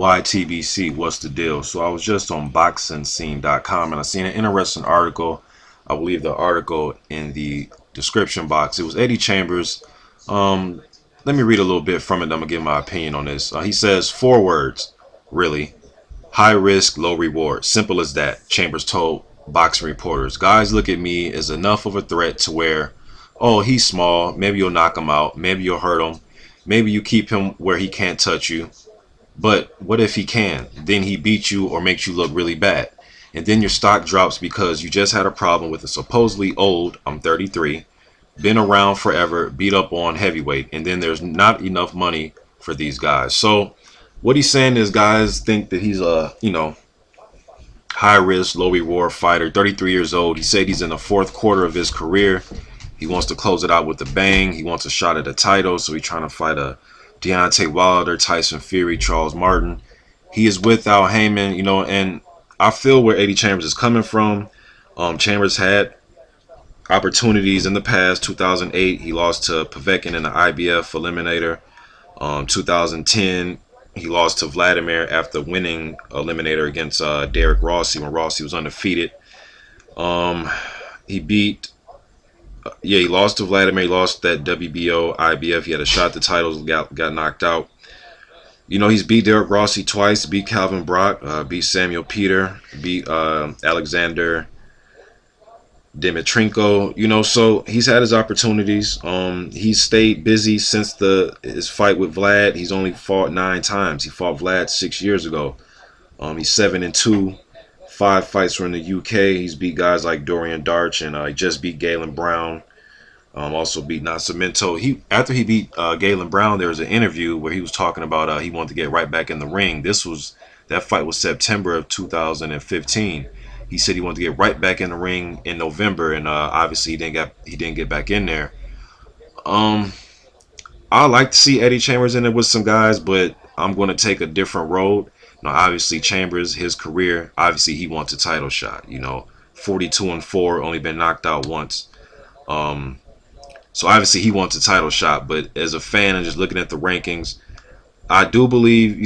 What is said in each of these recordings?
Why TBC? What's the deal? So I was just on boxingscene.com and I seen an interesting article. I believe the article in the description box. It was Eddie Chambers. Um, Let me read a little bit from it. I'm gonna give my opinion on this. He says 4 words, really: high risk, low reward. Simple as that. Chambers told boxing reporters, "Guys look at me as enough of a threat to where, oh, he's small. Maybe you'll knock him out. Maybe you'll hurt him. Maybe you keep him where he can't touch you. But what if he can? Then he beats you or makes you look really bad. And then your stock drops because you just had a problem with a supposedly old, I'm 33, been around forever, beat up on heavyweight. And then there's not enough money for these guys." So what he's saying is guys think that he's a, high risk, low reward fighter, 33 years old. He said he's in the fourth quarter of his career. He wants to close it out with a bang. He wants a shot at a title. So he's trying to fight a Deontay Wilder, Tyson Fury, Charles Martin. He is with Al Heyman, and I feel where Eddie Chambers is coming from. Chambers had opportunities in the past. 2008, he lost to Povetkin in the IBF Eliminator. 2010, he lost to Vladimir after winning Eliminator against Derek Rossi when Rossi was undefeated. He beat, he lost to Vladimir. He lost that WBO, IBF. He had a shot at the titles, got knocked out. He's beat Derek Rossi twice, beat Calvin Brock, beat Samuel Peter, beat Alexander Dimitrenko. So he's had his opportunities. He's stayed busy since his fight with Vlad. He's only fought 9 times. He fought Vlad 6 years ago. He's 7-2. 5 fights were in the UK. He's beat guys like Dorian Darch, and he just beat Galen Brown. Also beat Nascimento. After he beat Galen Brown, there was an interview where he was talking about he wanted to get right back in the ring. That fight was September of 2015. He said he wanted to get right back in the ring in November, and obviously he didn't get back in there. I like to see Eddie Chambers in there with some guys, but I'm going to take a different road. Now, obviously Chambers, his career, obviously he wants a title shot. 42-4, only been knocked out once. So obviously he wants a title shot, but as a fan and just looking at the rankings, I do believe,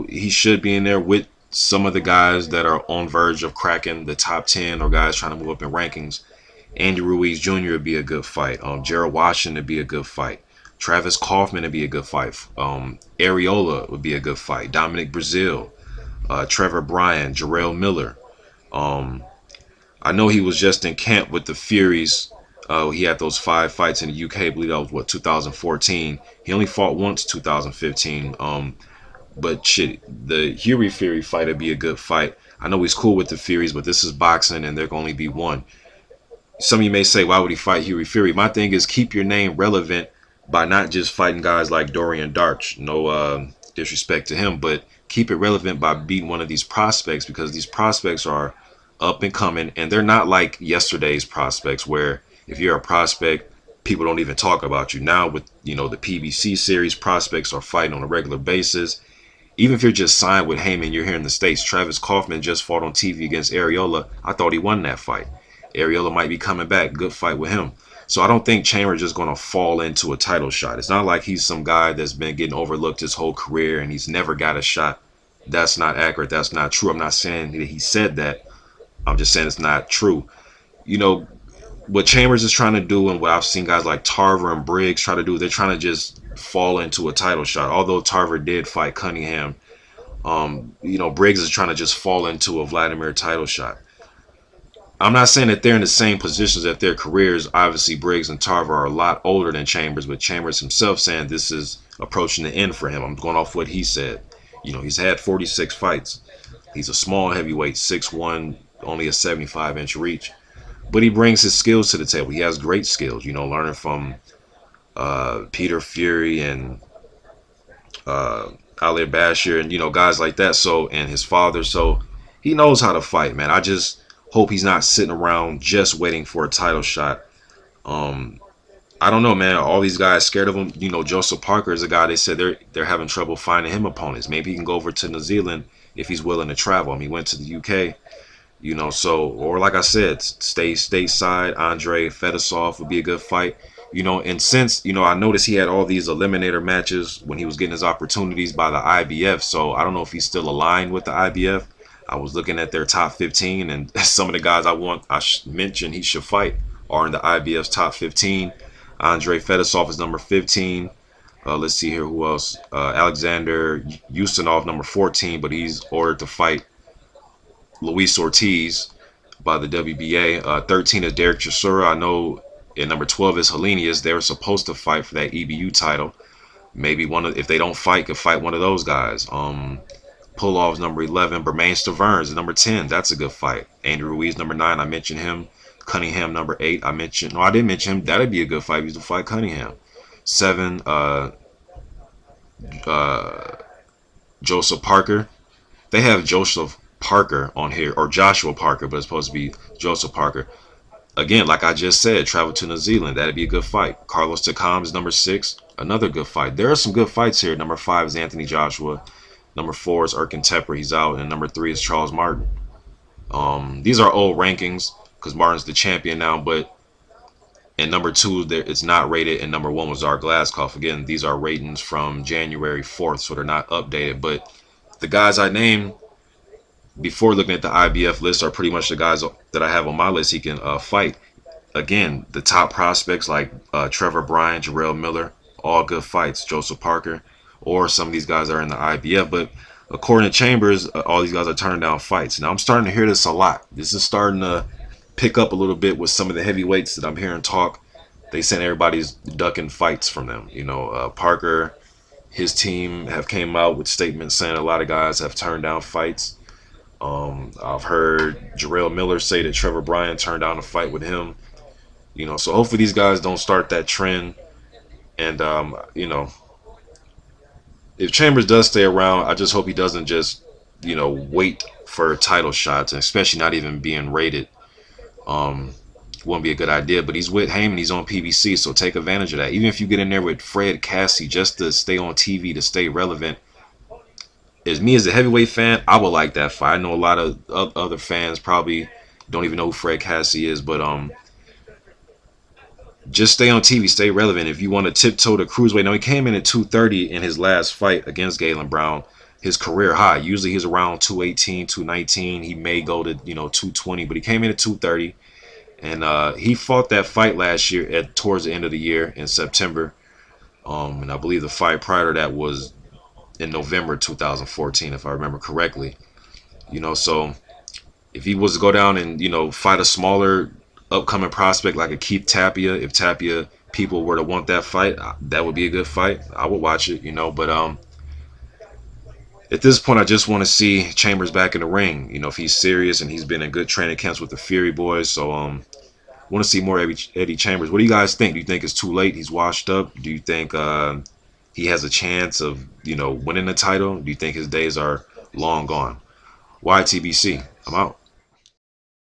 he should be in there with some of the guys that are on verge of cracking the top 10 or guys trying to move up in rankings. Andy Ruiz Jr. would be a good fight. Gerald Washington would be a good fight. Travis Kaufman would be a good fight. Areola would be a good fight. Dominic Brazil, Trevor Bryan, Jarrell Miller. I know he was just in camp with the Furies. He had those 5 fights in the UK. I believe that was 2014. He only fought once, 2015. But shit, the Hughie Fury fight would be a good fight. I know he's cool with the Furies, but this is boxing and there can only be one. Some of you may say, why would he fight Hughie Fury? My thing is keep your name relevant by not just fighting guys like Dorian Darch. No disrespect to him, but keep it relevant by beating one of these prospects, because these prospects are up and coming, and they're not like yesterday's prospects where if you're a prospect, people don't even talk about you. Now with the PBC series, prospects are fighting on a regular basis. Even if you're just signed with Heyman, you're here in the States. Travis Kaufman just fought on TV against Areola. I thought he won that fight. Areola might be coming back. Good fight with him. So I don't think Chambers is just going to fall into a title shot. It's not like he's some guy that's been getting overlooked his whole career and he's never got a shot. That's not accurate. That's not true. I'm not saying that he said that. I'm just saying it's not true. What Chambers is trying to do, and what I've seen guys like Tarver and Briggs try to do, they're trying to just fall into a title shot. Although Tarver did fight Cunningham, Briggs is trying to just fall into a Vladimir title shot. I'm not saying that they're in the same positions at their careers. Obviously, Briggs and Tarver are a lot older than Chambers, but Chambers himself saying this is approaching the end for him. I'm going off what he said. He's had 46 fights. He's a small heavyweight, 6'1", only a 75-inch reach. But he brings his skills to the table. He has great skills, learning from Peter Fury and Ali Bashir and, guys like that. So, and his father. So he knows how to fight, man. I just hope he's not sitting around just waiting for a title shot. I don't know, man. All these guys scared of him. Joseph Parker is a guy they said they're having trouble finding him opponents. Maybe he can go over to New Zealand if he's willing to travel. He went to the UK. So, or like I said, stay stateside. Andre Fedosov would be a good fight. You know, and since, you know, I noticed he had all these eliminator matches when he was getting his opportunities by the IBF. So I don't know if he's still aligned with the IBF. I was looking at their top 15, and some of the guys mentioned he should fight are in the IBF's top 15. Andre Fedosov is number 15. Let's see here who else. Alexander Ustanov, number 14, but he's ordered to fight Luis Ortiz by the WBA. 13 is Derek Chisora. I know. And number 12 is Helenius. They were supposed to fight for that EBU title. Maybe if they don't fight, could fight one of those guys. Pulov's number 11. Bermain Stavern is number 10. That's a good fight. Andrew Ruiz, number 9. I mentioned him. Cunningham, number 8. I didn't mention him. That'd be a good fight. He's to fight Cunningham. 7. Joseph Parker. They have Joseph Parker on here, or Joshua Parker, but it's supposed to be Joseph Parker. Again, like I just said, travel to New Zealand. That'd be a good fight. Carlos Takam is number 6. Another good fight. There are some good fights here. Number 5 is Anthony Joshua. Number 4 is Erkin Tepper. He's out. And number 3 is Charles Martin. These are old rankings because Martin's the champion now. But and number 2, it's not rated. And number 1 was Art Glaskov. Again, these are ratings from January 4th, so they're not updated. But the guys I named before looking at the IBF list are pretty much the guys that I have on my list he can fight. Again, the top prospects like Trevor Bryan, Jarrell Miller, all good fights. Joseph Parker, or some of these guys are in the IBF. But according to Chambers, all these guys are turning down fights. Now I'm starting to hear this a lot. This is starting to pick up a little bit with some of the heavyweights that I'm hearing talk. They saying everybody's ducking fights from them. You know, Parker, his team have came out with statements saying a lot of guys have turned down fights. I've heard Jarrell Miller say that Trevor Bryan turned down a fight with him. You know, so hopefully these guys don't start that trend. And, you know, if Chambers does stay around, I just hope he doesn't just, you know, wait for title shots, and especially not even being rated. Wouldn't be a good idea. But he's with Heyman. He's on PBC, so take advantage of that. Even if you get in there with Fred Cassie just to stay on TV, to stay relevant. As me as a heavyweight fan, I would like that fight. I know a lot of other fans probably don't even know who Fred Cassie is, but just stay on TV, stay relevant. If you want to tiptoe to cruiserweight, now he came in at 230 in his last fight against Galen Brown, his career high. Usually he's around 218, 219. He may go to 220, but he came in at 230, and he fought that fight last year towards the end of the year in September, and I believe the fight prior to that was in November 2014, if I remember correctly. You know, so if he was to go down and, you know, fight a smaller upcoming prospect like a Keith Tapia, if Tapia people were to want that fight, that would be a good fight. I would watch it, you know, but at this point I just want to see Chambers back in the ring. You know, if he's serious, and he's been in good training camps with the Fury boys, so want to see more Eddie Chambers. What do you guys think? Do you think it's too late? He's washed up? Do you think he has a chance of, you know, winning the title? Do you think his days are long gone? YTBC, I'm out.